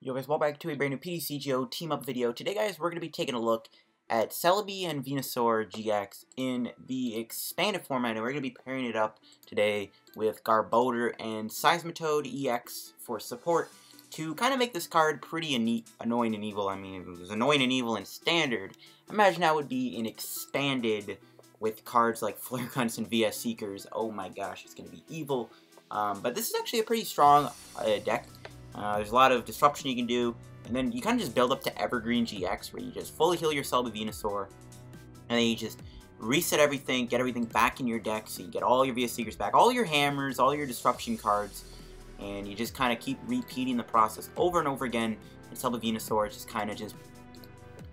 Yo guys, welcome back to a brand new PTCGO team-up video. Today guys, we're going to be taking a look at Celebi and Venusaur GX in the expanded format, and we're going to be pairing it up today with Garbodor and Seismitoad EX for support to kind of make this card pretty annoying and evil. I mean, it was annoying and evil in standard. Imagine how it would be in expanded with cards like Flare Guns and VS Seekers. Oh my gosh, it's going to be evil. But this is actually a pretty strong deck. There's a lot of disruption you can do, and then you kind of just build up to Evergreen GX, where you just fully heal your Celebi Venusaur, and then you just reset everything, get everything back in your deck, so you get all your VS Seekers back, all your hammers, all your disruption cards, and you just kind of keep repeating the process over and over again, and Celebi Venusaur just kind of just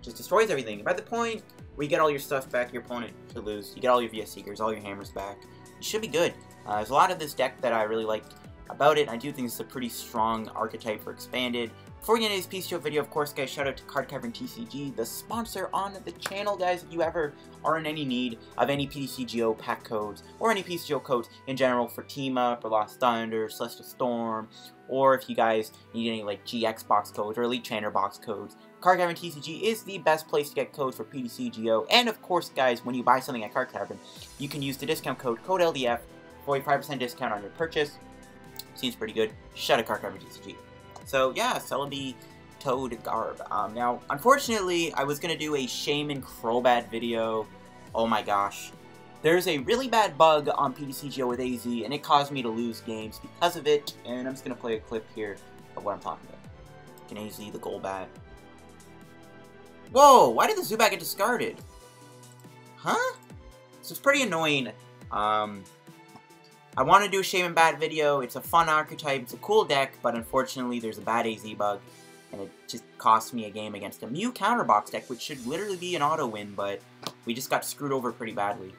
destroys everything. By the point where you get all your stuff back, your opponent to lose, you get all your VS Seekers, all your hammers back, it should be good. There's a lot of this deck that I really like about it. I do think it's a pretty strong archetype for expanded. Before we get into this PTCGO video, of course, guys, shout out to Card Cavern TCG, the sponsor on the channel, guys. If you ever are in any need of any PTCGO pack codes or any PTCGO codes in general for Team Up or Lost Thunder, Celestial Storm, or if you guys need any like GX box codes or Elite Trainer box codes, Card Cavern TCG is the best place to get codes for PTCGO. And of course, guys, when you buy something at Card Cavern, you can use the discount code LDF for a 5% discount on your purchase. Seems pretty good. Shout out Card Cavern TCG. So yeah, Celebi Toad Garb. Now, unfortunately, I was gonna do a Shaman Crobat video. Oh my gosh. There's a really bad bug on PTCGO with AZ, and it caused me to lose games because of it. And I'm just gonna play a clip here of what I'm talking about. Can AZ the Golbat. Whoa! Why did the Zubat get discarded? Huh? This is pretty annoying. I want to do a Shaman Bat video. It's a fun archetype, it's a cool deck, but unfortunately there's a bad AZ bug, and it just cost me a game against a Mew counterbox deck, which should literally be an auto win, but we just got screwed over pretty badly.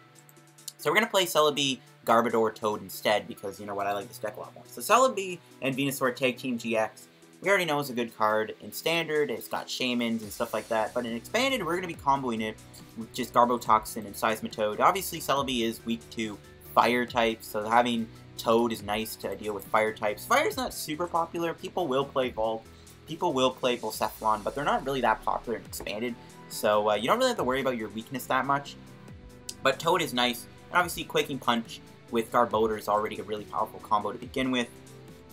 So we're going to play Celebi, Garbodor, Toad instead, because you know what, I like this deck a lot more. So Celebi and Venusaur Tag Team GX, we already know is a good card. In Standard, it's got Shamans and stuff like that, but in Expanded, we're going to be comboing it with just Garbotoxin and Seismitoad. Obviously, Celebi is weak to fire types, so having Toad is nice to deal with fire types. Fire's not super popular. People will play Volt, people will play Volcephalon, but they're not really that popular in Expanded, so you don't really have to worry about your weakness that much. But Toad is nice, and obviously Quaking Punch with Garbodor is already a really powerful combo to begin with.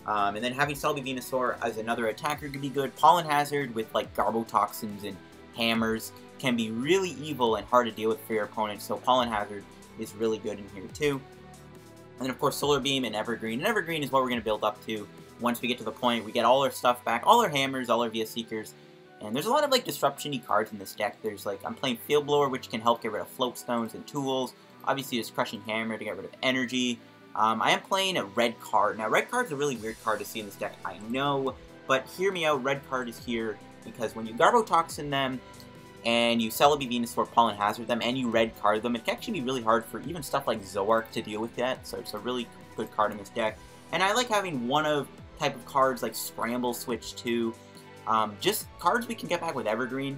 And then having Celebi Venusaur as another attacker could be good. Pollen Hazard with like Garbotoxins and Hammers can be really evil and hard to deal with for your opponent, so Pollen Hazard is really good in here too. And then of course Solar Beam and Evergreen. And Evergreen is what we're going to build up to once we get to the point we get all our stuff back, all our hammers, all our VS Seekers. And there's a lot of like disruption-y cards in this deck. There's like, I'm playing Field Blower, which can help get rid of Float Stones and tools. Obviously there's Crushing Hammer to get rid of energy. I am playing a red card. Now red card's a really weird card to see in this deck, I know, but hear me out, red card is here because when you Garbotoxin them, and you Celebi Venusaur Pollen Hazard them, and you red card them, it can actually be really hard for even stuff like Zoark to deal with that, so it's a really good card in this deck. And I like having one of type of cards like Scramble Switch too. Just cards we can get back with Evergreen,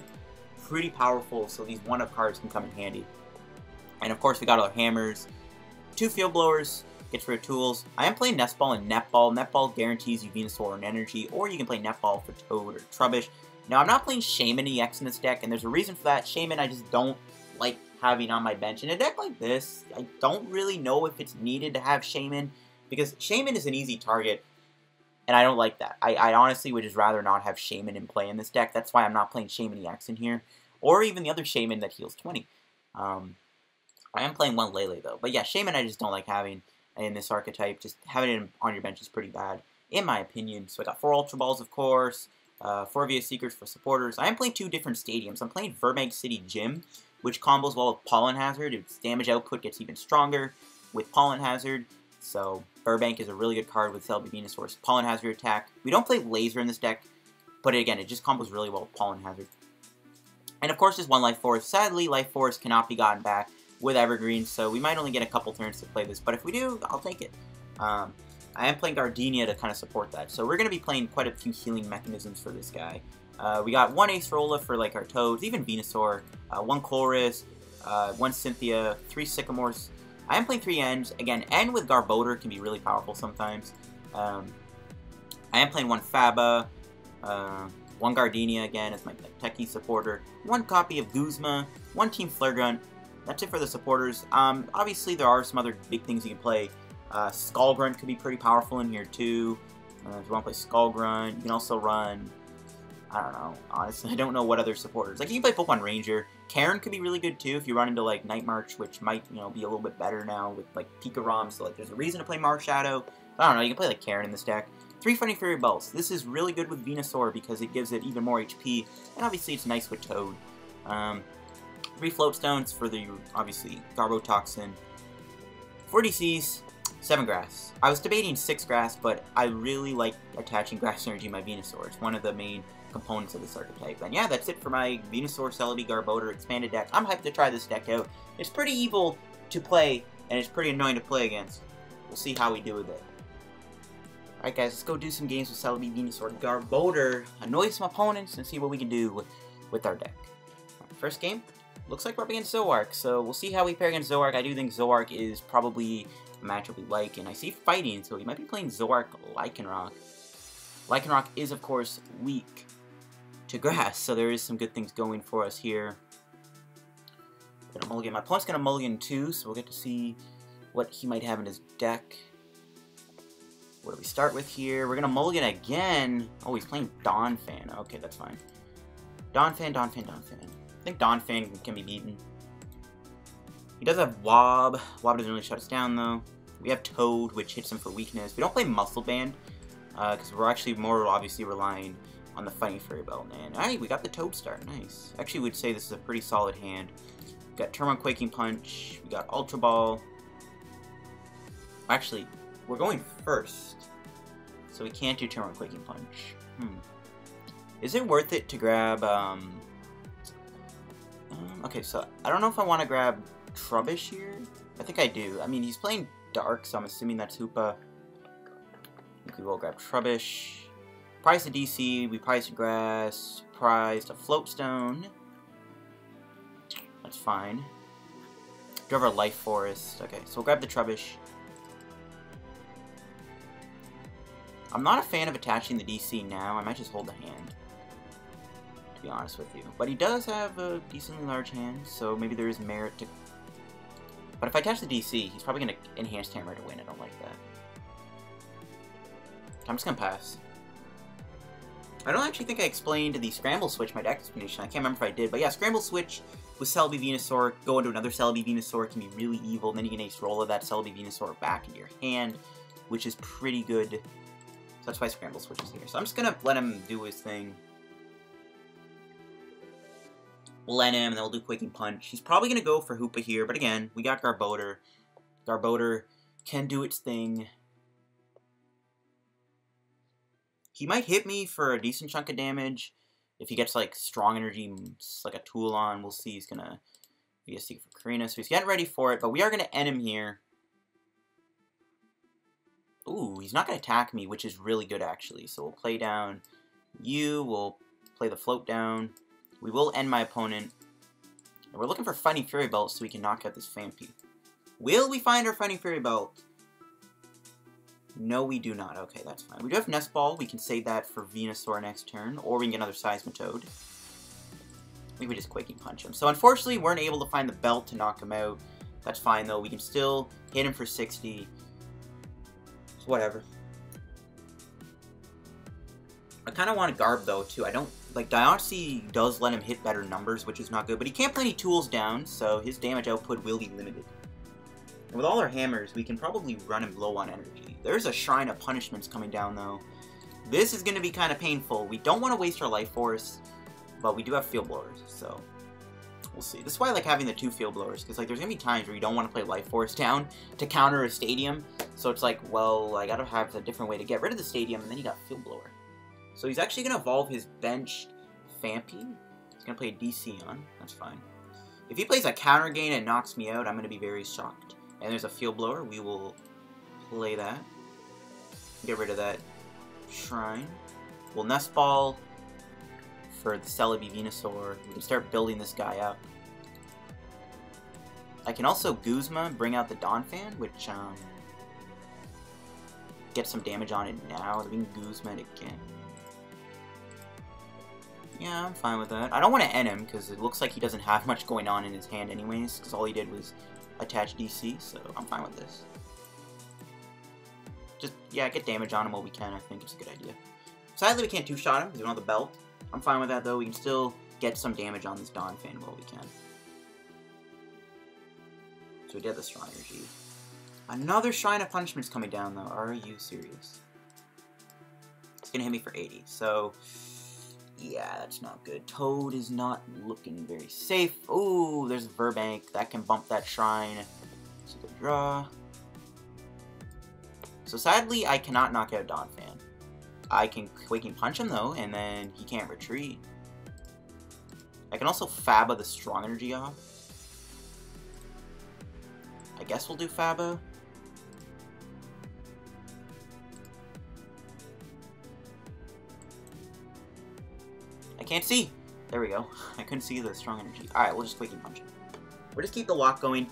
pretty powerful, so these one-of cards can come in handy. And of course we got our hammers, 2 Field Blowers, gets rid of tools. I am playing Nestball and Netball. Netball guarantees you Venusaur and energy, or you can play Netball for Toad or Trubbish. Now, I'm not playing Shaman EX in this deck, and there's a reason for that. Shaman, I just don't like having on my bench. In a deck like this, I don't really know if it's needed to have Shaman, because Shaman is an easy target, and I don't like that. I honestly would just rather not have Shaman in play in this deck. That's why I'm not playing Shaman EX in here, or even the other Shaman that heals 20. I am playing one Lele, though. But yeah, Shaman I just don't like having in this archetype. Just having it on your bench is pretty bad, in my opinion. So I got 4 Ultra Balls, of course. 4 VS Seekers for supporters. I am playing 2 different stadiums. I'm playing Verbank City Gym, which combos well with Pollen Hazard. Its damage output gets even stronger with Pollen Hazard. So Verbank is a really good card with Celebi Venusaur's Pollen Hazard attack. We don't play Laser in this deck, but again, it just combos really well with Pollen Hazard. And of course, there's 1 Life Force. Sadly, Life Force cannot be gotten back with Evergreen, so we might only get a couple turns to play this, but if we do, I'll take it. I am playing Gardenia to kind of support that. So we're going to be playing quite a few healing mechanisms for this guy. We got 1 Acerola for like our Toads, even Venusaur, 1 Chorus, 1 Cynthia, 3 Sycamores. I am playing 3 Ends. Again, End with Garbodor can be really powerful sometimes. I am playing 1 Faba, One Gardenia again as my techie supporter. One copy of Guzma. One Team Flaregrunt. That's it for the supporters. Obviously, there are some other big things you can play. Skullgrunt could be pretty powerful in here too. If you want to play Skullgrunt, you can also run. I don't know. Honestly, I don't know what other supporters. Like, you can play Pokemon Ranger. Karen could be really good too if you run into like Night March, which might, you know, be a little bit better now with like Pika ROM. So like, there's a reason to play Marshadow. I don't know. You can play like Karen in this deck. 3 Funny Fury Belts. This is really good with Venusaur because it gives it even more HP, and obviously it's nice with Toad. 3 Float Stones for the, obviously, Garbotoxin. 4 DCs, 7 Grass. I was debating 6 Grass, but I really like attaching Grass Energy to my Venusaur. It's one of the main components of this archetype. And yeah, that's it for my Venusaur, Celebi, Garbodor expanded deck. I'm hyped to try this deck out. It's pretty evil to play, and it's pretty annoying to play against. We'll see how we do with it. Alright guys, let's go do some games with Celebi, Venusaur, Garbodor, annoy some opponents, and see what we can do with our deck. First game, looks like we're up against Zoroark, so we'll see how we pair against Zoroark. I do think Zoroark is probably a matchup we like, and I see fighting, so he might be playing Zoroark Lycanroc. Lycanroc is, of course, weak to grass, so there is some good things going for us here. I'm gonna mulligan. My opponent's gonna mulligan too, so we'll get to see what he might have in his deck. What do we start with here? We're gonna mulligan again. Oh, he's playing Donphan. Okay, that's fine. Donphan. I think Donphan can be beaten. He does have Wob. Wob doesn't really shut us down, though. We have Toad, which hits him for weakness. We don't play Muscle Band, because we're actually more obviously relying on the Fighting Fairy Belt. And alright, we got the Toad start. Nice. Actually, we'd say this is a pretty solid hand. We got Turn 1 Quaking Punch. We got Ultra Ball. Actually, we're going first, so we can't do Turn 1 Quaking Punch. Is it worth it to grab, okay, so I don't know if I want to grab Trubbish here. I think I do. I mean, he's playing Dark, so I'm assuming that's Hoopa. I think we will grab Trubbish. Prize a DC, we prize a Grass, prized a Floatstone. That's fine. Do have our Life Forest. Okay, so we'll grab the Trubbish. I'm not a fan of attaching the DC now. I might just hold the hand, to be honest with you. But he does have a decently large hand, so maybe there is merit to... But if I attach the DC, he's probably going to Enhanced Hammer to win. I don't like that. I'm just going to pass. I don't actually think I explained the Scramble Switch, my deck explanation. I can't remember if I did. But yeah, Scramble Switch with Celebi Venusaur, go into another Celebi Venusaur can be really evil. And then you can Ace Roll that Celebi Venusaur back into your hand, which is pretty good. That's why Scramble Switch is here. So I'm just going to let him do his thing. We'll let him, and then we'll do Quaking Punch. He's probably going to go for Hoopa here, but again, we got Garbodor. Garbodor can do its thing. He might hit me for a decent chunk of damage. If he gets, like, Strong Energy, like a tool on, we'll see. He's going to be a Seek for Karina, so he's getting ready for it, but we are going to end him here. Ooh, he's not going to attack me, which is really good, actually. So we'll play down you. We'll play the float down. We will end my opponent. And we're looking for Fighting Fury Belt so we can knock out this Phanpy. Will we find our Fighting Fury Belt? No, we do not. Okay, that's fine. We do have Nest Ball. We can save that for Venusaur next turn. Or we can get another Seismitoad. Maybe we just Quaking Punch him. So unfortunately, we weren't able to find the belt to knock him out. That's fine, though. We can still hit him for 60. Whatever. I kind of want a Garb, though, too. I don't... Like, Dionysi does let him hit better numbers, which is not good. But he can't play any tools down, so his damage output will be limited. And with all our hammers, we can probably run him low on energy. There's a Shrine of Punishments coming down, though. This is going to be kind of painful. We don't want to waste our Life Force, but we do have Field Blowers, so... We'll see. This is why I like having the 2 Field Blowers, because like there's going to be times where you don't want to play Life Force down to counter a Stadium, so it's like, well, I gotta have a different way to get rid of the Stadium, and then you got Field Blower. So he's actually going to evolve his benched Phanpy. He's going to play a DC on. That's fine. If he plays a Counter Gain and knocks me out, I'm going to be very shocked. And there's a Field Blower. We will play that. Get rid of that Shrine. We'll Nest Ball for the Celebi Venusaur. We can start building this guy up. I can also Guzma, bring out the Donphan, which get some damage on it now. We can Guzma it again. Yeah, I'm fine with that. I don't want to end him, because it looks like he doesn't have much going on in his hand anyways, because all he did was attach DC, so I'm fine with this. Just, yeah, get damage on him while we can. I think it's a good idea. Sadly, we can't two-shot him because we don't have the belt. I'm fine with that, though. We can still get some damage on this Donphan while we can. So we did the strong energy. Another Shrine of Punishment's coming down, though. Are you serious? It's going to hit me for 80, so... yeah, that's not good. Toad is not looking very safe. Ooh, there's a Verbank. That can bump that Shrine. It's a good draw. So sadly, I cannot knock out Donphan. I can Quaking Punch him, though, and then he can't retreat. I can also Faba the strong energy off. I guess we'll do Faba. I can't see. There we go. I couldn't see the strong energy. Alright, we'll just Quaking Punch him. We'll just keep the lock going.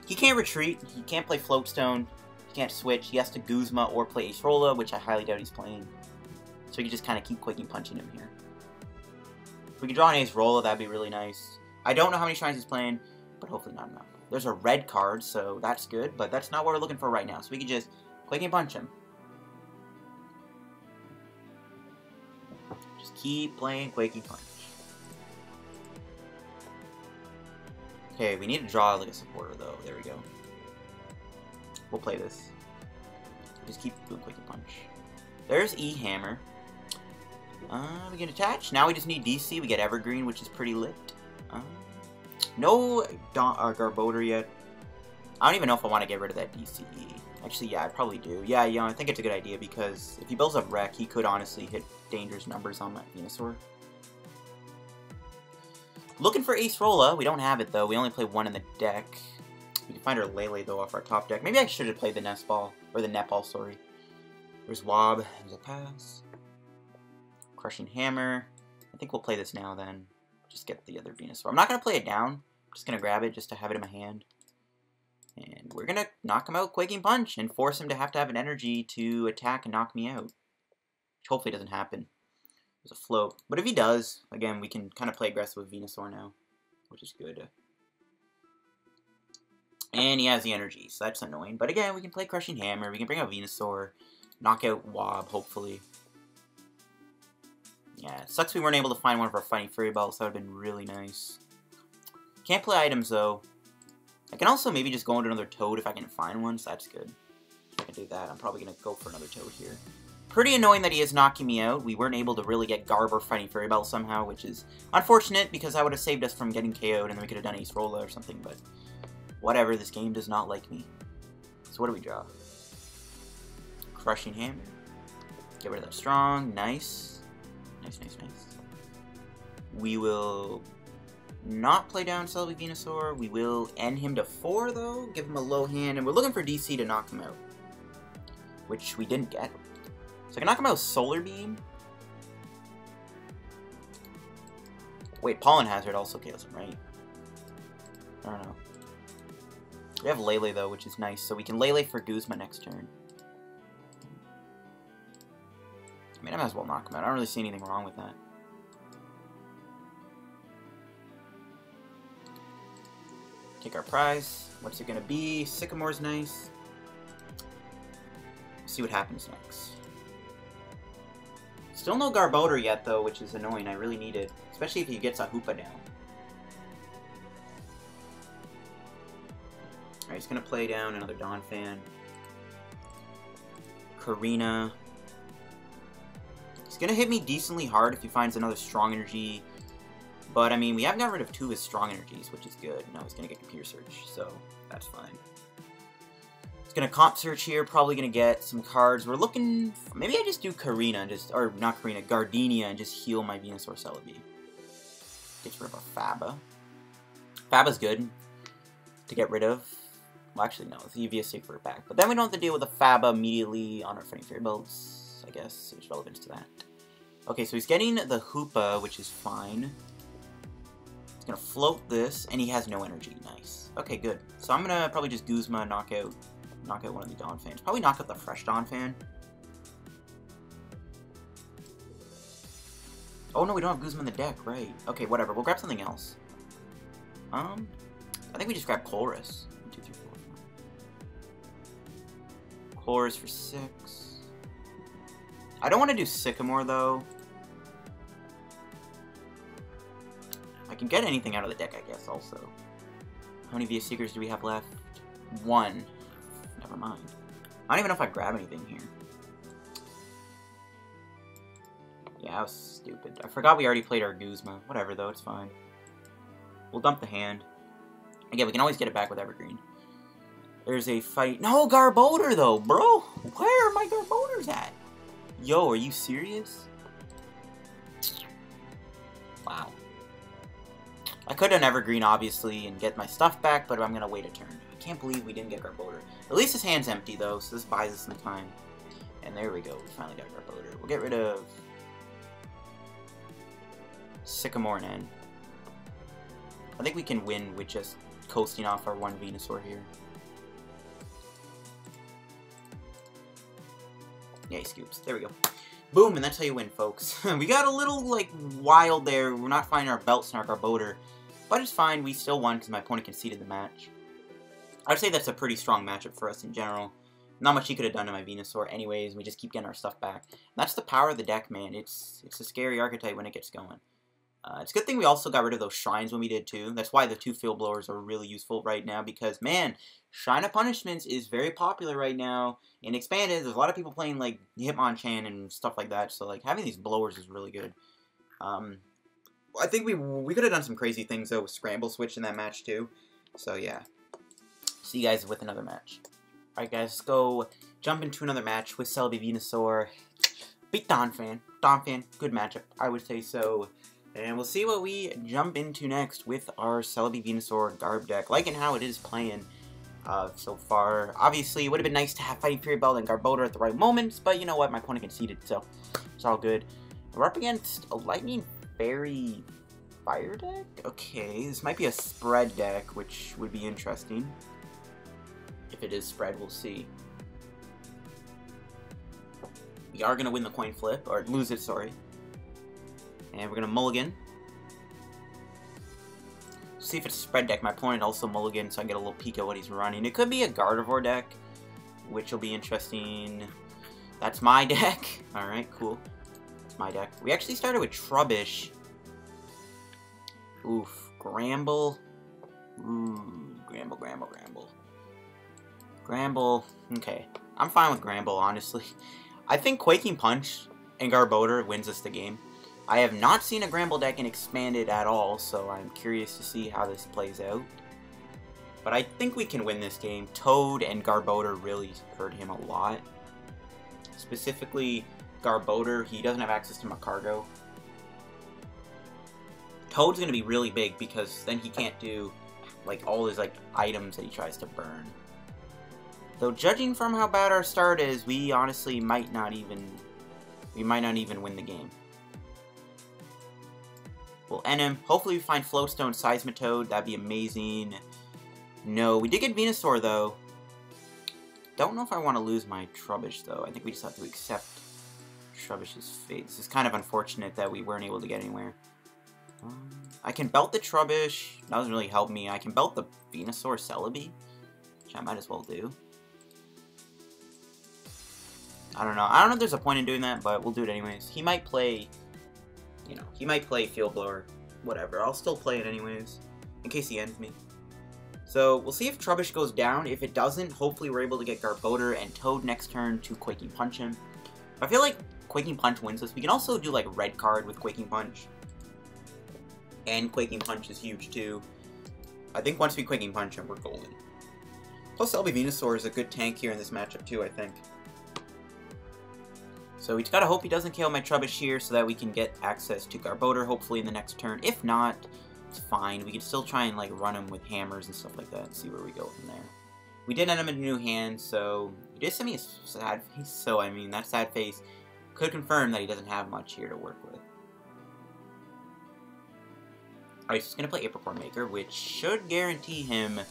He can't retreat. He can't play Floatstone. He can't switch. He has to Guzma or play Acerola, which I highly doubt he's playing. So he can just kind of keep Quaking Punching him here. If we can draw an Acerola, that'd be really nice. I don't know how many shrines he's playing, but hopefully not enough. There's a red card, so that's good, but that's not what we're looking for right now. So we can just Quaking Punch him. Just keep playing Quaking Punch. Okay, we need to draw like a supporter, though. There we go. We'll play this. Just keep doing Quaking Punch. There's E-Hammer. We can attach. Now we just need DC. We get Evergreen, which is pretty lit. No Garbodor yet. I don't even know if I want to get rid of that DCE. Actually, yeah, I probably do. Yeah, I think it's a good idea because if he builds up Wreck, he could honestly hit dangerous numbers on my Venusaur. Looking for Acerola. We don't have it, though. We only play one in the deck. We can find our Lele, though, off our top deck. Maybe I should have played the Nest Ball. Or the Netball, sorry. There's Wob. There's a pass. Crushing Hammer. I think we'll play this now, then. Just get the other Venusaur. I'm not going to play it down. I'm just going to grab it just to have it in my hand. And we're going to knock him out Quaking Punch and force him to have an energy to attack and knock me out. Which hopefully doesn't happen. There's a float. But if he does, again, we can kind of play aggressive with Venusaur now. Which is good. And he has the energy, so that's annoying. But again, we can play Crushing Hammer. We can bring out Venusaur. Knock out Wob, hopefully. Yeah, it sucks we weren't able to find one of our Fighting Fury Balls. That would have been really nice. Can't play items, though. I can also maybe just go into another Toad if I can find one, so that's good. I can do that. I'm probably going to go for another Toad here. Pretty annoying that he is knocking me out. We weren't able to really get Garb or Fighting Fury Bell somehow, which is unfortunate because that would have saved us from getting KO'd and then we could have done Acerola or something, but whatever. This game does not like me. So what do we draw? Crushing Hammer. Get rid of that strong. Nice. Nice. We will not play down Celebi Venusaur. We will end him to 4, though. Give him a low hand. And we're looking for DC to knock him out. Which we didn't get. So I can knock him out with Solar Beam. Wait, Pollen Hazard also kills him, right? I don't know. We have Lele, though, which is nice. So we can Lele for Guzma next turn. I mean, I might as well knock him out. I don't really see anything wrong with that. Take our prize. What's it gonna be? Sycamore's nice. See what happens next. Still no Garbodor yet, though, which is annoying. I really need it. Especially if he gets a Hoopa down. Alright, he's gonna play down another Donphan. Karina. He's gonna hit me decently hard if he finds another strong energy. But, I mean, we have got rid of 2 of his strong energies, which is good. Now he's gonna get Computer Search, so that's fine. He's gonna Comp Search here, probably gonna get some cards. We're looking... maybe I just do Karina, or not Karina, Gardenia, and just heal my Venusaur Celebi. Gets rid of a Faba. Faba's good to get rid of. Well, actually, no, it's EVS safe for it back. But then we don't have to deal with a Faba immediately on our Fighting Fury Belts. I guess there's relevance to that. Okay, so he's getting the Hoopa, which is fine. He's gonna float this, and he has no energy. Nice. Okay, good. So I'm gonna probably just Guzma, knock out one of the Donphans. Probably knock out the fresh Donphan. Oh no, we don't have Guzma in the deck, right. Okay, whatever, we'll grab something else. I think we just grab Chorus. 1, 2, 3, 4, 5. Chorus for 6. I don't want to do Sycamore, though. I can get anything out of the deck, I guess, also. How many VS Seekers do we have left? 1. Never mind. I don't even know if I grab anything here. Yeah, that was stupid. I forgot we already played our Guzma. Whatever, though, it's fine. We'll dump the hand. Again, we can always get it back with Evergreen. There's a fight. No, Garbodor, though, bro! Where are my Garbodors at? Yo, are you serious? Wow. I could have Evergreen, obviously, and get my stuff back, but I'm going to wait a turn. I can't believe we didn't get Garbodor. At least his hand's empty, though, so this buys us some time. And there we go. We finally got Garbodor. We'll get rid of Sycamore and N. I think we can win with just coasting off our 1 Venusaur here. Yeah, he scoops. There we go. Boom, and that's how you win, folks. We got a little, like, wild there. We're not finding our belts in our Garbodor. But it's fine. We still won because my opponent conceded the match. I would say that's a pretty strong matchup for us in general. Not much he could have done to my Venusaur anyways. We just keep getting our stuff back. And that's the power of the deck, man. It's a scary archetype when it gets going. It's a good thing we also got rid of those shrines when we did too. That's why the 2 field blowers are really useful right now because, man, Shrine of Punishments is very popular right now. In Expanded, there's a lot of people playing like Hitmonchan and stuff like that. So like having these blowers is really good. I think we could have done some crazy things though with Scramble Switch in that match too. So yeah. See you guys with another match. Alright guys, let's go jump into another match with Celebi Venusaur. Beat Donphan. Donphan, good matchup, I would say so. And we'll see what we jump into next with our Celebi Venusaur Garb deck. Liking how it is playing so far. Obviously, it would have been nice to have Fighting Fury Belt and Garbodor at the right moments, but you know what? My opponent conceded, so it's all good. We're up against a Lightning Fairy Fire deck? Okay, this might be a spread deck, which would be interesting. If it is spread, we'll see. We are going to win the coin flip, or lose it, sorry. And we're going to mulligan. See if it's a spread deck. My opponent also mulligan, so I get a little peek at what he's running. It could be a Gardevoir deck, which will be interesting. That's my deck. Alright, cool. That's my deck. We actually started with Trubbish. Oof. Granbull. Ooh. Granbull. Okay. I'm fine with Granbull, honestly. I think Quaking Punch and Garbodor wins us the game. I have not seen a Granbull deck in Expanded at all, so I'm curious to see how this plays out. But I think we can win this game. Toad and Garbodor really hurt him a lot. Specifically, Garbodor, he doesn't have access to Magcargo. Toad's going to be really big because then he can't do like all his like items that he tries to burn. Though judging from how bad our start is, we honestly might not even win the game. We'll end him. Hopefully we find Floatstone, Seismitoad. That'd be amazing. No, we did get Venusaur, though. Don't know if I want to lose my Trubbish, though. I think we just have to accept Trubbish's fate. This is kind of unfortunate that we weren't able to get anywhere. I can belt the Trubbish. That doesn't really help me. I can belt the Venusaur Celebi, which I might as well do. I don't know. I don't know if there's a point in doing that, but we'll do it anyways. He might play... You know, he might play Field Blower, whatever. I'll still play it anyways, in case he ends me. So, we'll see if Trubbish goes down. If it doesn't, hopefully we're able to get Garbodor and Toad next turn to Quaking Punch him. I feel like Quaking Punch wins this. We can also do, like, Red Card with Quaking Punch. And Quaking Punch is huge, too. I think once we Quaking Punch him, we're golden. Plus, Celebi Venusaur is a good tank here in this matchup, too, I think. So we just gotta hope he doesn't KO my Trubbish here so that we can get access to Garbodor hopefully in the next turn. If not, it's fine. We can still try and like run him with hammers and stuff like that and see where we go from there. We did end him in a new hand, so he did send me a sad face. So I mean, that sad face could confirm that he doesn't have much here to work with. Alright, so he's gonna play Apricot Maker, which should guarantee him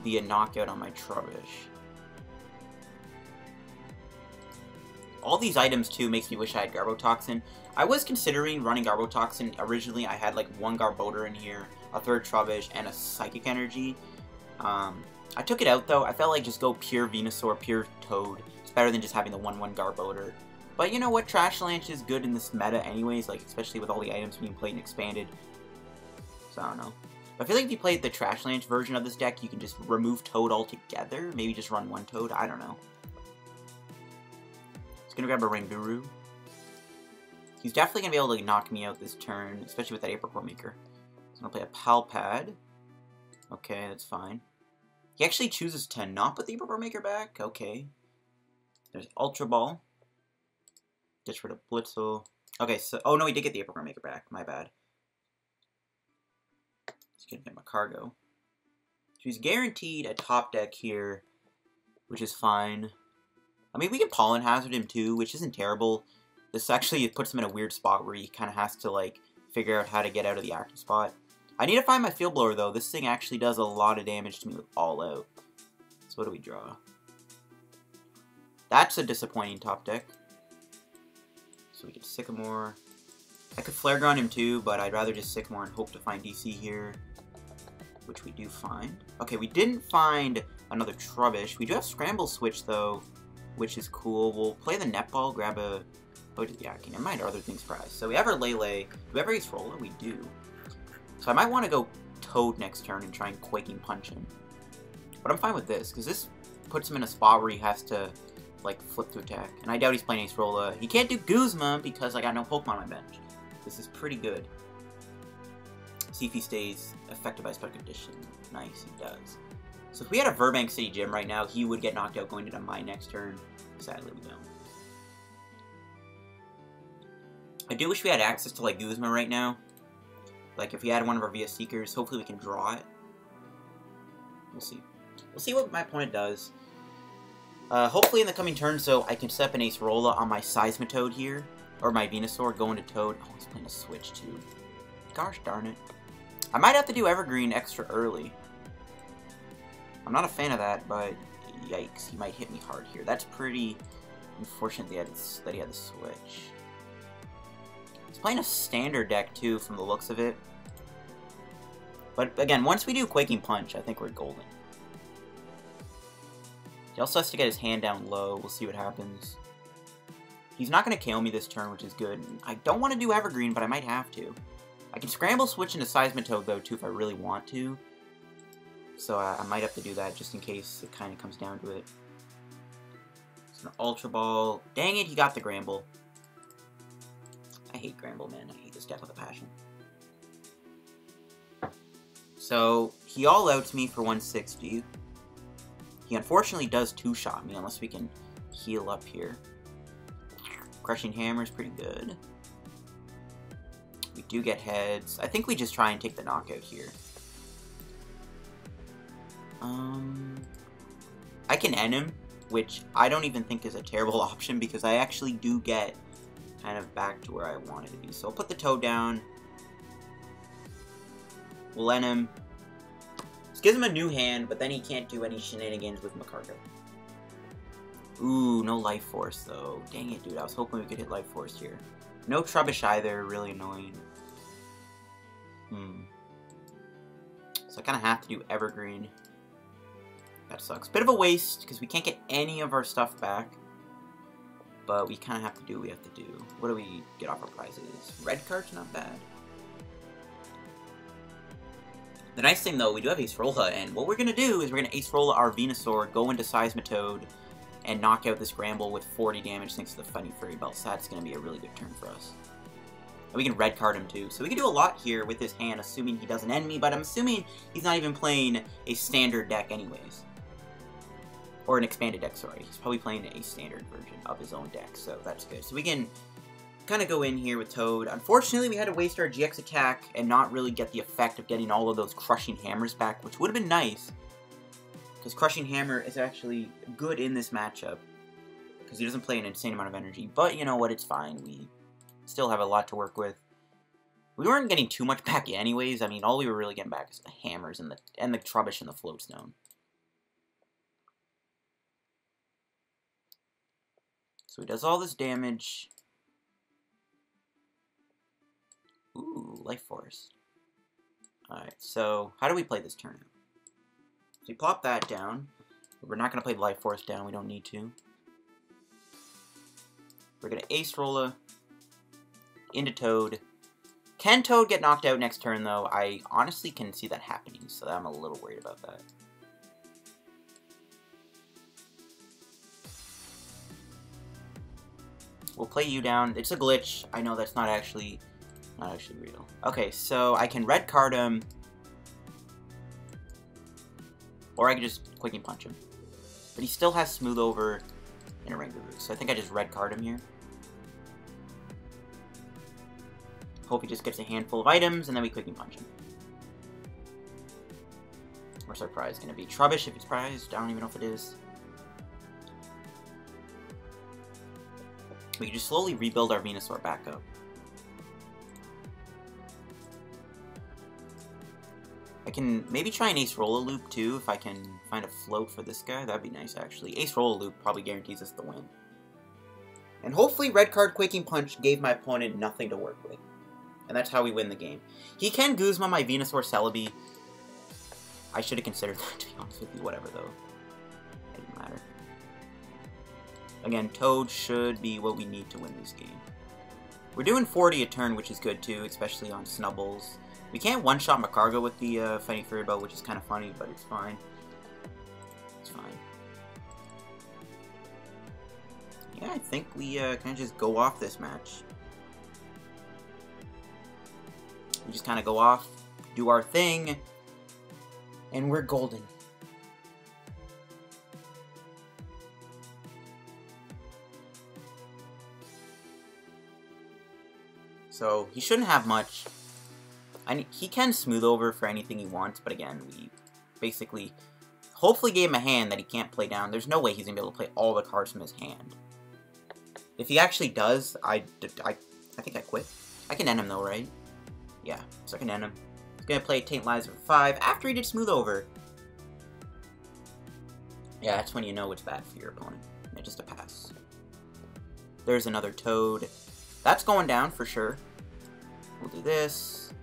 the knockout on my Trubbish. All these items, too, makes me wish I had Garbotoxin. I was considering running Garbotoxin. Originally, I had, like, 1 Garbodor in here, a 3rd Trubbish, and a Psychic Energy. I took it out, though. I felt like just go pure Venusaur, pure Toad. It's better than just having the 1/1 Garbodor. But you know what? Trash Lance is good in this meta anyways, like, especially with all the items being played and expanded. So, I don't know. I feel like if you played the Trash Lance version of this deck, you can just remove Toad altogether. Maybe just run 1 Toad. I don't know. He's gonna grab a Ranguru. He's definitely gonna be able to knock me out this turn, especially with that Apricot Maker. He's gonna play a Palpad. Okay, that's fine. He actually chooses to not put the Apricot Maker back. Okay. There's Ultra Ball. Gets rid of Blitzel. Okay, so... Oh, no, he did get the Apricot Maker back. My bad. He's gonna get my Cargo. So he's guaranteed a top deck here, which is fine. I mean, we can Pollen Hazard him too, which isn't terrible. This actually puts him in a weird spot where he kind of has to, like, figure out how to get out of the active spot. I need to find my Field Blower, though. This thing actually does a lot of damage to me with All Out. So what do we draw? That's a disappointing top deck. So we get Sycamore. I could Flare Gun him too, but I'd rather just Sycamore and hope to find DC here. Which we do find. Okay, we didn't find another Trubbish. We do have Scramble Switch, though, which is cool. We'll play the Netball, grab a... Oh, yeah, okay, never mind, our other things prize. So we have our Lele. Do we have our Ace Roller? We do. So I might want to go Toad next turn and try and Quaking Punch him. But I'm fine with this, because this puts him in a spot where he has to, like, flip to attack. And I doubt he's playing Ace Roller. He can't do Guzma because I got no Pokemon on my bench. This is pretty good. See if he stays affected by special condition. Nice, he does. So if we had a Burbank City Gym right now, he would get knocked out going into my next turn. Sadly, we don't. I do wish we had access to, like, Guzma right now. Like, if we had one of our VS Seekers, hopefully we can draw it. We'll see. We'll see what my opponent does. Hopefully in the coming turn, so I can set up an Ace Rolla on my Seismitoad here. Or my Venusaur going to Toad. Oh, he's playing a Switch, too. Gosh darn it. I might have to do Evergreen extra early. I'm not a fan of that, but yikes, he might hit me hard here. That's pretty unfortunate that he had the Switch. He's playing a standard deck, too, from the looks of it. But, again, once we do Quaking Punch, I think we're golden. He also has to get his hand down low. We'll see what happens. He's not going to KO me this turn, which is good. I don't want to do Evergreen, but I might have to. I can Scramble Switch into Seismitoad, though, too, if I really want to. So I might have to do that just in case it kind of comes down to it. It's an Ultra Ball. Dang it, he got the Granbull. I hate Granbull, man. I hate this deck with a passion. So, he all-outs me for 160. He unfortunately does two-shot me, unless we can heal up here. Crushing Hammer is pretty good. We do get heads. I think we just try and take the knockout here. I can end him, which I don't even think is a terrible option because I actually do get kind of back to where I wanted to be. So I'll put the Toad down. We'll end him. This gives him a new hand, but then he can't do any shenanigans with Macargo. Ooh, no Life Force though. Dang it, dude. I was hoping we could hit Life Force here. No Trubbish either. Really annoying. So I kind of have to do Evergreen. That sucks. Bit of a waste, because we can't get any of our stuff back. But we kind of have to do what we have to do. What do we get off our prizes? Red card's not bad. The nice thing, though, we do have Ace Rolla, and what we're going to do is we're going to Ace Rolla our Venusaur, go into Seismitoad, and knock out this Granbull with 40 damage thanks to the Funny Fairy Belt. So that's going to be a really good turn for us. And we can red card him too. So we can do a lot here with his hand, assuming he doesn't end me, but I'm assuming he's not even playing a standard deck anyways. Or an expanded deck, sorry. He's probably playing a standard version of his own deck, so that's good. So we can kind of go in here with Toad. Unfortunately, we had to waste our GX attack and not really get the effect of getting all of those Crushing Hammers back, which would have been nice. Because Crushing Hammer is actually good in this matchup. Because he doesn't play an insane amount of energy. But you know what, it's fine. We still have a lot to work with. We weren't getting too much back anyways. I mean, all we were really getting back is the Hammers and the Trubbish and the Float Stone. So he does all this damage. Ooh, Life Force. Alright, so how do we play this turn out? So we plop that down. We're not going to play Life Force down, we don't need to. We're going to Ace Rolla into Toad. Can Toad get knocked out next turn, though? I honestly can see that happening, so I'm a little worried about that. We'll play you down. It's a glitch. I know that's not actually real. Okay, so I can red card him, or I can just quick and punch him. But he still has Smooth Over and a Ringaroo, so I think I just red card him here. Hope he just gets a handful of items, and then we quick and punch him. Where's our prize going to be? Trubbish if it's prized. I don't even know if it is. We can just slowly rebuild our Venusaur back up. I can maybe try an Ace Rolla Loop too, if I can find a float for this guy. That'd be nice, actually. Ace Rolla Loop probably guarantees us the win. And hopefully Red Card Quaking Punch gave my opponent nothing to work with. And that's how we win the game. He can Guzma my Venusaur Celebi. I should have considered that, to be honest with you. Whatever, though. It didn't matter. Again, Toad should be what we need to win this game. We're doing 40 a turn, which is good, too, especially on Snubbles. We can't one-shot Macargo with the Fighting Fury Bow, which is kind of funny, but it's fine. It's fine. Yeah, I think we kind of just go off this match. We just kind of go off, do our thing, and we're golden. So, he shouldn't have much. He can Smooth Over for anything he wants, but again, we basically hopefully gave him a hand that he can't play down. There's no way he's going to be able to play all the cards from his hand. If he actually does, I think I quit. I can end him though, right? Yeah, so I can end him. He's going to play Tantalizer for 5 after he did Smooth Over. Yeah, that's when you know it's bad for your opponent. Yeah, just a pass. There's another Toad. That's going down for sure. We'll do this.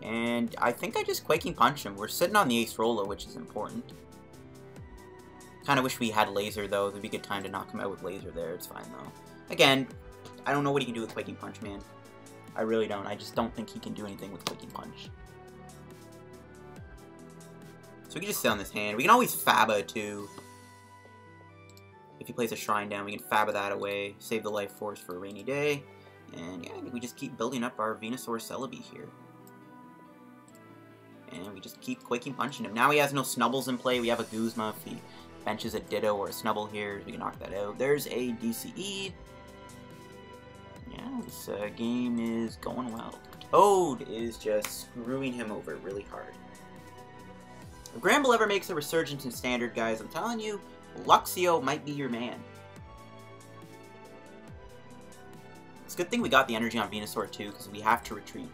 And I think I just Quaking Punch him. We're sitting on the Ace Rolla, which is important. Kind of wish we had Laser, though. There'd be a good time to knock him out with Laser there. It's fine, though. Again, I don't know what he can do with Quaking Punch, man. I really don't. I just don't think he can do anything with Quaking Punch. So we can just sit on this hand. We can always Faba, too. If he plays a Shrine down, we can Faba that away. Save the Life Force for a rainy day. And yeah, we just keep building up our Venusaur Celebi here. And we just keep Quaking Punching him. Now he has no Snubbles in play. We have a Guzma. If he benches a Ditto or a Snubble here, we can knock that out. There's a DCE. Yeah, this game is going well. Toad is just screwing him over really hard. If Granbull ever makes a resurgence in Standard, guys, I'm telling you, Luxio might be your man. It's a good thing we got the energy on Venusaur, too, because we have to retreat.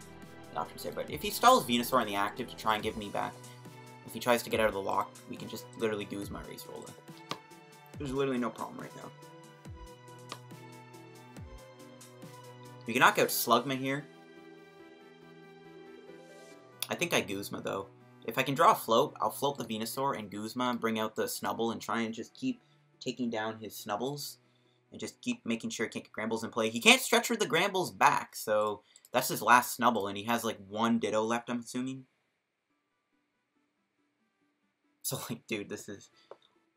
But if he stalls Venusaur in the active to try and give me back, if he tries to get out of the lock, we can just literally Guzma Ace Rolla. There's literally no problem right now. We can knock out Slugma here. I think I Guzma, though. If I can draw a float, I'll float the Venusaur and Guzma, bring out the Snubble, and try and just keep taking down his Snubbles. And just keep making sure he can't get Granbulls in play. He can't stretch the Granbulls back, so that's his last Snubble, and he has, like, 1 Ditto left, I'm assuming. So, like, dude, this is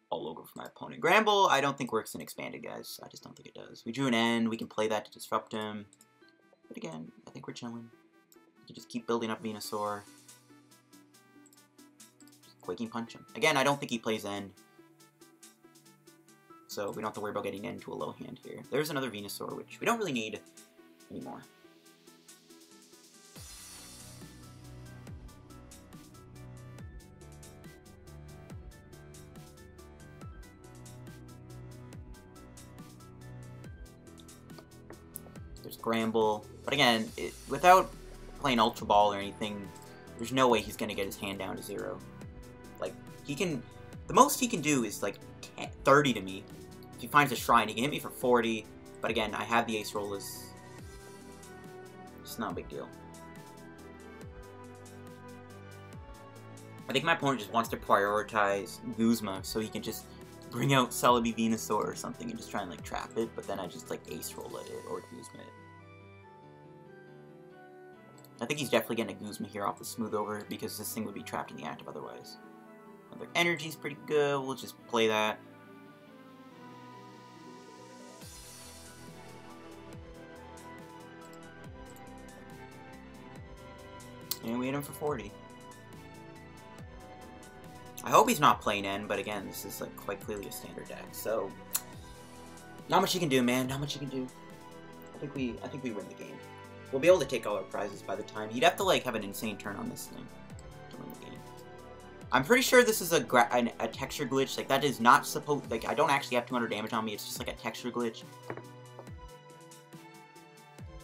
all over for my opponent. Granbull, I don't think works in Expanded, guys. I just don't think it does. We drew an end. We can play that to disrupt him. But again, I think we're chilling. We can just keep building up Venusaur. Just Quaking Punch him. Again, I don't think he plays end. So we don't have to worry about getting into a low hand here. There's another Venusaur, which we don't really need anymore. There's Granbull. But again, without playing Ultra Ball or anything, there's no way he's going to get his hand down to 0. Like, he can... The most he can do is, like, 30 to me. If he finds a shrine, he can hit me for 40. But again, I have the ace roll. It's not a big deal. I think my opponent just wants to prioritize Guzma so he can just bring out Celebi Venusaur or something and just try and like trap it, but then I just like ace roll at it or Guzma it. I think he's definitely getting a Guzma here off the smooth over because this thing would be trapped in the active otherwise. Their energy's pretty good, we'll just play that. And we hit him for 40. I hope he's not playing N, but again, this is like quite clearly a standard deck, so not much you can do, man. Not much you can do. I think we win the game. We'll be able to take all our prizes by the time. You'd have to like have an insane turn on this thing to win the game. I'm pretty sure this is a texture glitch. Like that is not supposed. Like I don't actually have 200 damage on me. It's just like a texture glitch.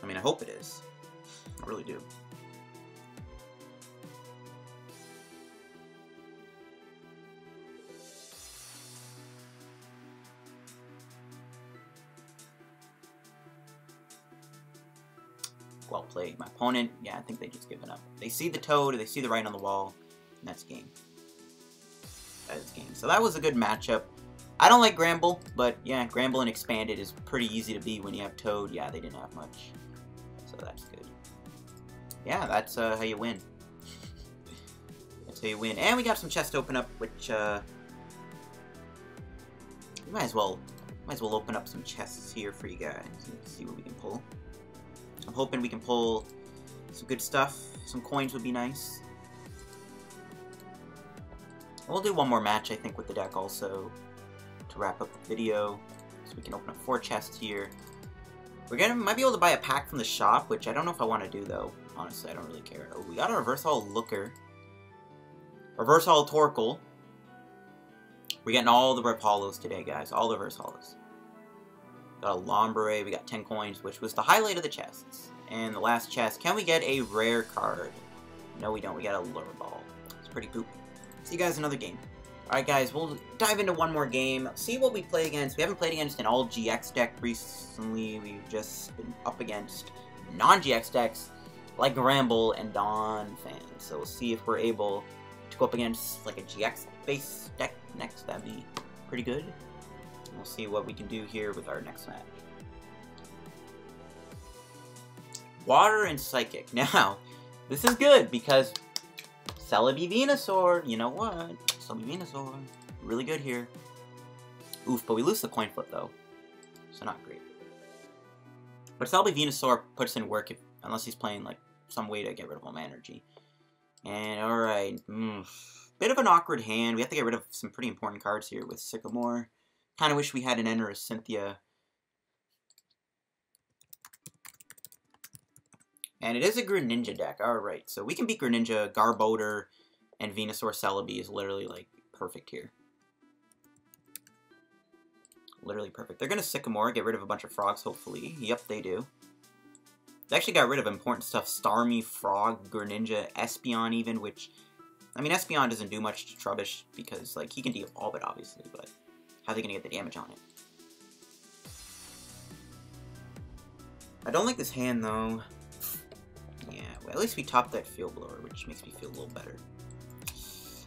I mean, I hope it is. I really do. Well played. My opponent, yeah, I think they just given up. They see the toad, they see the writing on the wall, and that's game. That is game. So that was a good matchup. I don't like Granbull, but yeah, Granbull and Expanded is pretty easy to beat when you have Toad. Yeah, they didn't have much. So that's good. Yeah, that's how you win. That's how you win. And we got some chests to open up, which we might as well open up some chests here for you guys and see what we can pull. I'm hoping we can pull some good stuff. Some coins would be nice. We'll do one more match, I think, with the deck also to wrap up the video. So we can open up 4 chests here. Might be able to buy a pack from the shop, which I don't know if I want to do, though. Honestly, I don't really care. Oh, we got a Reverse Holo Looker. Reverse Holo Torkoal. We're getting all the Rev Holos today, guys. All the Reverse Holos. Got a Lombre, we got 10 coins, which was the highlight of the chests. And the last chest, can we get a rare card? No, we don't. We got a Lure Ball. It's pretty poop. See you guys in another game. Alright, guys, we'll dive into one more game. See what we play against. We haven't played against an all-GX deck recently. We've just been up against non-GX decks like Granbull and Donphan. So we'll see if we're able to go up against like a GX-based deck next. That'd be pretty good. We'll see what we can do here with our next match. Water and Psychic. Now, this is good because Celebi Venusaur, you know what? Celebi Venusaur, really good here. Oof, but we lose the coin flip though, so not great. But Celebi Venusaur puts in work unless he's playing like some way to get rid of home energy. And alright, bit of an awkward hand. We have to get rid of some pretty important cards here with Sycamore. Kind of wish we had an Enter or Cynthia. And it is a Greninja deck. Alright, so we can beat Greninja, Garbodor, and Venusaur Celebi is literally, like, perfect here. Literally perfect. They're going to Sycamore, get rid of a bunch of frogs, hopefully. Yep, they do. They actually got rid of important stuff. Starmie, Frog, Greninja, Espeon even, which... I mean, Espeon doesn't do much to Trubbish because, like, he can de-evolve it, obviously, but... how are they going to get the damage on it? I don't like this hand, though. Yeah, well, at least we topped that Field Blower, which makes me feel a little better.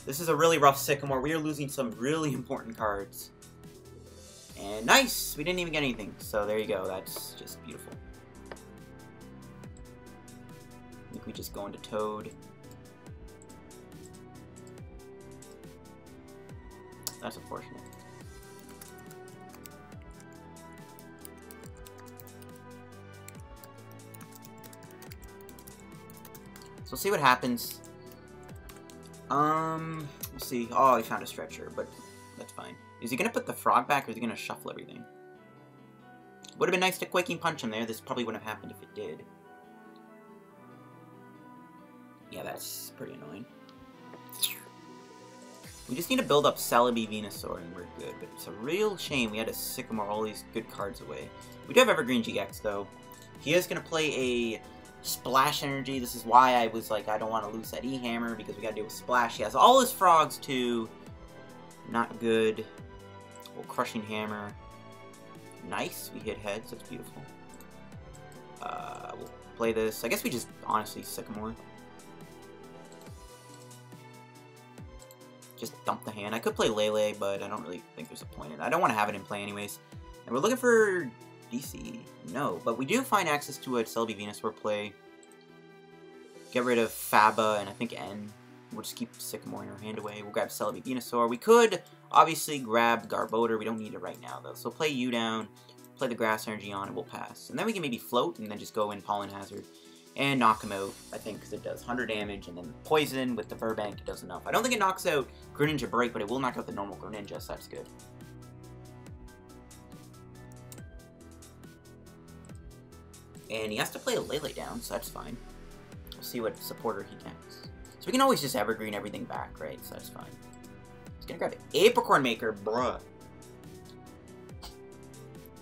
This is a really rough Sycamore. We are losing some really important cards. And nice! We didn't even get anything. So there you go. That's just beautiful. I think we just go into Toad. That's unfortunate. So we'll see what happens. We'll see. Oh, he found a Stretcher, but that's fine. Is he gonna put the frog back, or is he gonna shuffle everything? Would have been nice to Quaking Punch him there. This probably wouldn't have happened if it did. Yeah, that's pretty annoying. We just need to build up Celebi Venusaur and we're good, but it's a real shame we had to Sycamore all these good cards away. We do have Evergreen GX, though. He is going to play a Splash Energy. This is why I was like, I don't want to lose that E-Hammer, because we got to deal with Splash. He has all his frogs, too. Not good. We'll Crushing Hammer. Nice, we hit heads, that's beautiful. We'll play this. I guess we just, honestly, Sycamore. Just dump the hand. I could play Lele, but I don't really think there's a point in it. I don't want to have it in play anyways. And we're looking for DC. No, but we do find access to a Celebi Venusaur play. Get rid of Faba and I think N. We'll just keep Sycamore in our hand away. We'll grab Celebi Venusaur. We could obviously grab Garbodor. We don't need it right now though. So play you down, play the Grass Energy on, and we'll pass. And then we can maybe float and then just go in Pollen Hazard and knock him out, I think, because it does 100 damage, and then Poison with the Burbank does enough. I don't think it knocks out Greninja Break, but it will knock out the normal Greninja, so that's good. And he has to play a Lele down, so that's fine. We'll see what supporter he gets. So we can always just Evergreen everything back, right? So that's fine. He's gonna grab Apricorn Maker, bruh.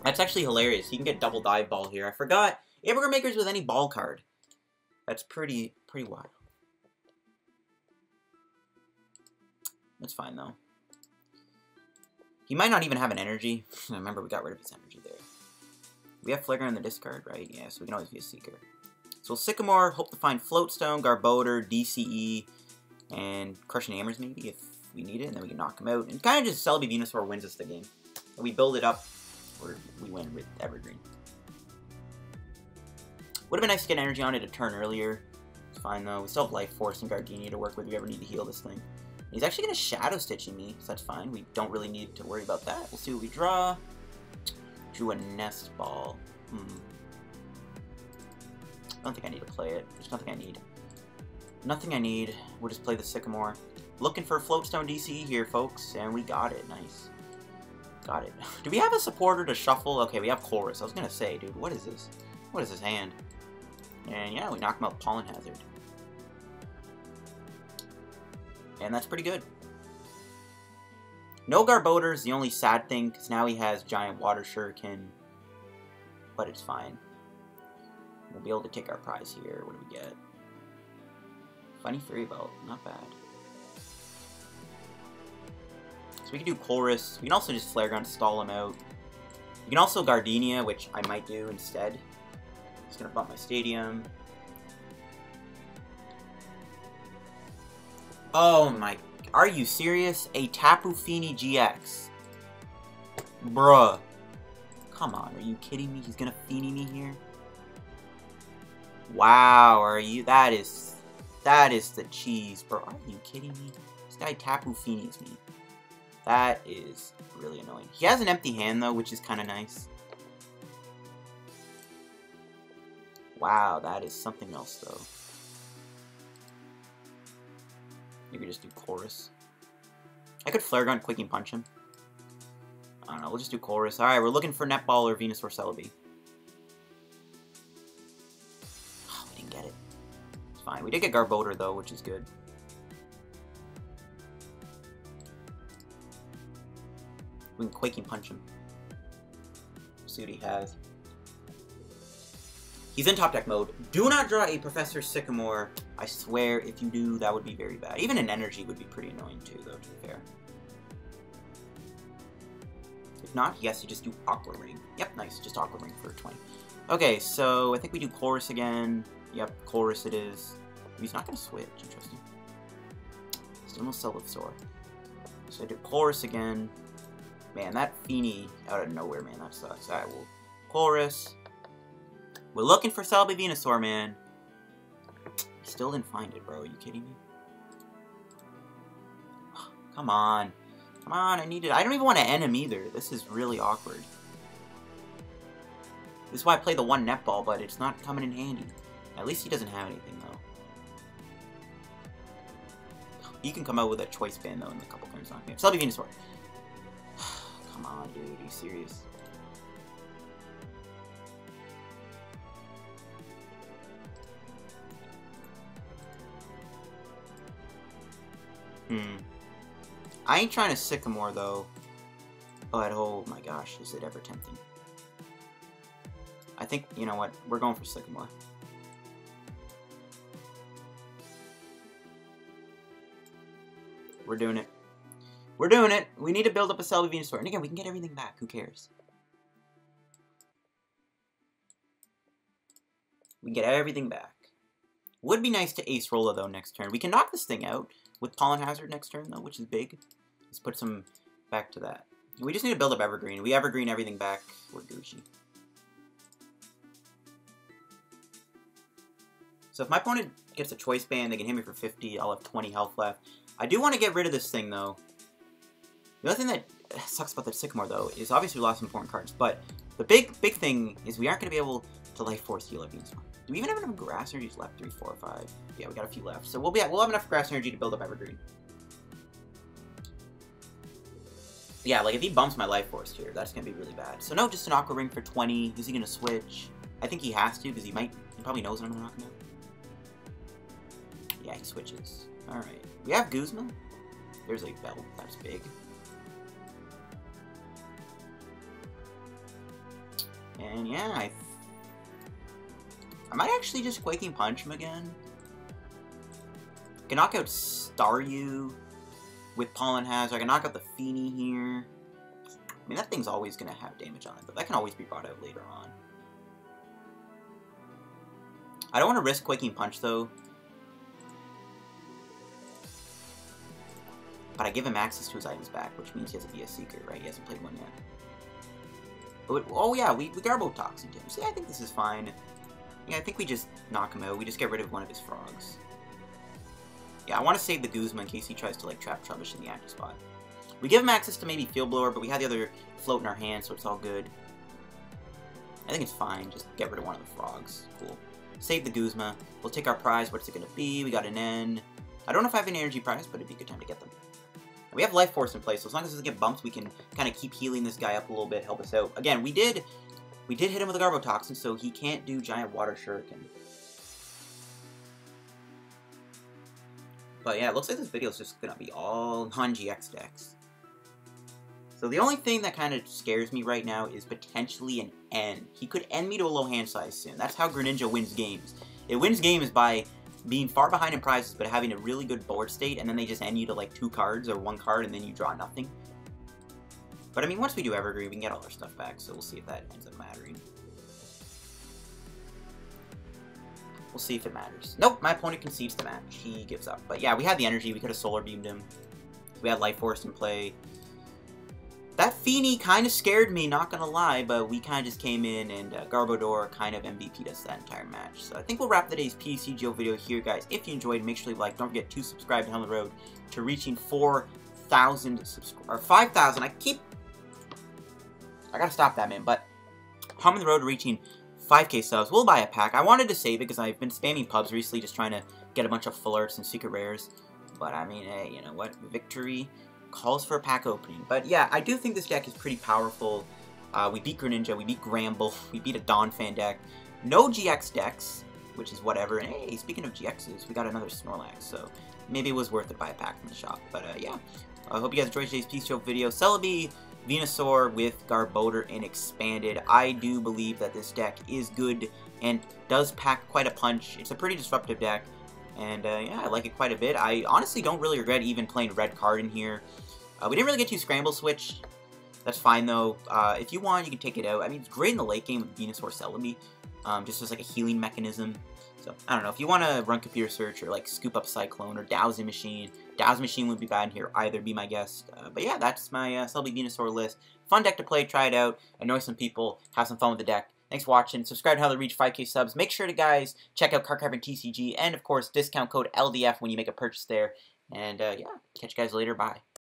That's actually hilarious. He can get double Dive Ball here. I forgot. Apricorn Maker's with any ball card. That's pretty wild. That's fine, though. He might not even have an energy. Remember, we got rid of his energy there. We have Flagrant in the discard, right? Yeah, so we can always be a Seeker. So we'll Sycamore, hope to find Floatstone, Garbodor, DCE, and Crushing Hammers maybe if we need it, and then we can knock him out. And kind of just Celebi Venusaur wins us the game. And we build it up, or we win with Evergreen. Would have been nice to get energy on it a turn earlier. It's fine though. We still have Life Force and Gardenia to work with if we ever need to heal this thing. He's actually going to Shadow Stitching me, so that's fine. We don't really need to worry about that. We'll see what we draw. Drew a Nest Ball. I don't think I need to play it. There's nothing I need. Nothing I need. We'll just play the Sycamore. Looking for Floatstone DCE here, folks, and we got it. Nice. Got it. Do we have a supporter to shuffle? Okay, we have Chorus. I was going to say, dude, what is this? What is his hand? And yeah, we knock him out Pollen Hazard. And that's pretty good. No Garbodor is the only sad thing, because now he has Giant Water Shuriken. But it's fine. We'll be able to take our prize here. What do we get? Funny Fairy Belt. Not bad. So we can do Chorus. We can also just Flare Gun to stall him out. We can also Gardenia, which I might do instead. Just gonna bump my Stadium. Oh my... Are you serious? A Tapu Fini GX. Bruh. Come on, are you kidding me? He's gonna Fini me here? Wow, are you... That is the cheese, bro. Are you kidding me? This guy Tapu Finis me. That is really annoying. He has an empty hand, though, which is kind of nice. Wow, that is something else, though. Maybe just do Chorus. I could Flare Gun, Quicking Punch him. I don't know, we'll just do Chorus. Alright, we're looking for Netball or Venusaur Celebi. Oh, we didn't get it. It's fine. We did get Garbodor, though, which is good. We can Quaking Punch him. See what he has. He's in top deck mode. Do not draw a Professor Sycamore. I swear, if you do, that would be very bad. Even an energy would be pretty annoying too, though, to be fair. If not, he has to just do Aqua Ring. Yep, nice. Just Aqua Ring for 20. Okay, so I think we do Chorus again. Yep, Chorus it is. He's not going to switch. Interesting. Still no Celebi. So I do Chorus again. Man, that Fini out of nowhere, man. That sucks. Alright, we'll Chorus. We're looking for Celebi Venusaur, man. Still didn't find it, bro. Are you kidding me? Come on. Come on, I need it. I don't even want to end him either. This is really awkward. This is why I play the one netball, but it's not coming in handy. At least he doesn't have anything, though. He can come out with a Choice Band, though, in a couple turns on. Celebi Venusaur. Come on, dude. Are you serious? I ain't trying to Sycamore, though. But, oh my gosh, is it ever tempting. I think, you know what, we're going for Sycamore. We're doing it. We're doing it. We need to build up a Celebi Venusaur. And again, we can get everything back. Who cares? We can get everything back. Would be nice to Ace Rolla, though, next turn. We can knock this thing out with Pollen Hazard next turn, though, which is big. Let's put some back to that. We just need to build up Evergreen. We Evergreen everything back. We're Gucci. So if my opponent gets a Choice Band, they can hit me for 50. I'll have 20 health left. I do want to get rid of this thing, though. The other thing that sucks about the Sycamore, though, is obviously we lost some important cards. But the big thing is we aren't going to be able to Life Force heal every Venusaur. Do we even have enough Grass Energies left? 3, 4, 5. Yeah, we got a few left. So we'll have enough Grass Energy to build up Evergreen. Yeah, like if he bumps my Life Force here, that's going to be really bad. So no, just an Aqua Ring for 20. Is he going to switch? I think he has to, because he probably knows that I'm going to knock him out. Yeah, he switches. Alright. We have Guzma. There's a belt. That's big. And yeah, I might actually just Quaking Punch him again. I can knock out Staryu with Pollen Hazard. I can knock out the Feeny here. I mean, that thing's always going to have damage on it, but that can always be brought out later on. I don't want to risk Quaking Punch, though. But I give him access to his items back, which means he has a VS Secret, right? He hasn't played one yet. But, oh yeah, we Garbo Toxin him. See, I think this is fine. Yeah, I think we just knock him out. We just get rid of one of his frogs. Yeah, I want to save the Guzma in case he tries to, like, trap Trubbish in the active spot. We give him access to maybe Field Blower, but we have the other float in our hand, so it's all good. I think it's fine. Just get rid of one of the frogs. Cool. Save the Guzma. We'll take our prize. What's it going to be? We got an N. I don't know if I have an energy prize, but it'd be a good time to get them. We have Life Force in place, so as long as it doesn't get bumped, we can kind of keep healing this guy up a little bit, help us out. Again, we did hit him with a Garbo Toxin, so he can't do Giant Water Shuriken. But yeah, it looks like this video is just going to be all non-GX decks. So the only thing that kind of scares me right now is potentially an N. He could end me to a low hand size soon. That's how Greninja wins games. It wins games by being far behind in prizes, but having a really good board state, and then they just end you to like 2 cards or 1 card, and then you draw nothing. But I mean, once we do Evergreen, we can get all our stuff back, so we'll see if that ends up mattering. We'll see if it matters. Nope, my opponent concedes the match. He gives up. But yeah, we had the energy. We could have Solar Beamed him. We had Life Force in play. That Feeny kind of scared me, not gonna lie, but we kind of just came in and Garbodor kind of MVP'd us that entire match. So I think we'll wrap today's PTCGO video here, guys. If you enjoyed, make sure you like. Don't forget to subscribe down the road to reaching 4,000 subscribers, or 5,000. I gotta stop that, man. But I'm on the road to reaching 5K subs. We'll buy a pack. I wanted to save it because I've been spamming pubs recently, just trying to get a bunch of full arts and secret rares. But I mean, hey, you know what? Victory calls for a pack opening. But yeah, I do think this deck is pretty powerful. We beat Greninja, we beat Granbull, we beat a Donphan deck. No GX decks, which is whatever. And hey, speaking of GXs, we got another Snorlax, so maybe it was worth it by a pack from the shop. But yeah, I hope you guys enjoyed today's PTCGO video. Celebi Venusaur with Garbodor and Expanded. I do believe that this deck is good and does pack quite a punch. It's a pretty disruptive deck. And yeah, I like it quite a bit. I honestly don't really regret even playing red card in here. We didn't really get to Scramble Switch. That's fine though. If you want, you can take it out. I mean, it's great in the late game with Venusaur Celebi. Just as like a healing mechanism. So, I don't know. If you want to run Computer Search or like scoop up Cyclone or Dowsing Machine. Dowsing Machine would be bad in here either. Be my guest. But yeah, that's my Celebi Venusaur list. Fun deck to play. Try it out. Annoy some people. Have some fun with the deck. Thanks for watching. Subscribe to how to reach 5K subs. Make sure to, guys, check out Card Cavern TCG. And, of course, discount code LDF when you make a purchase there. And, yeah, catch you guys later. Bye.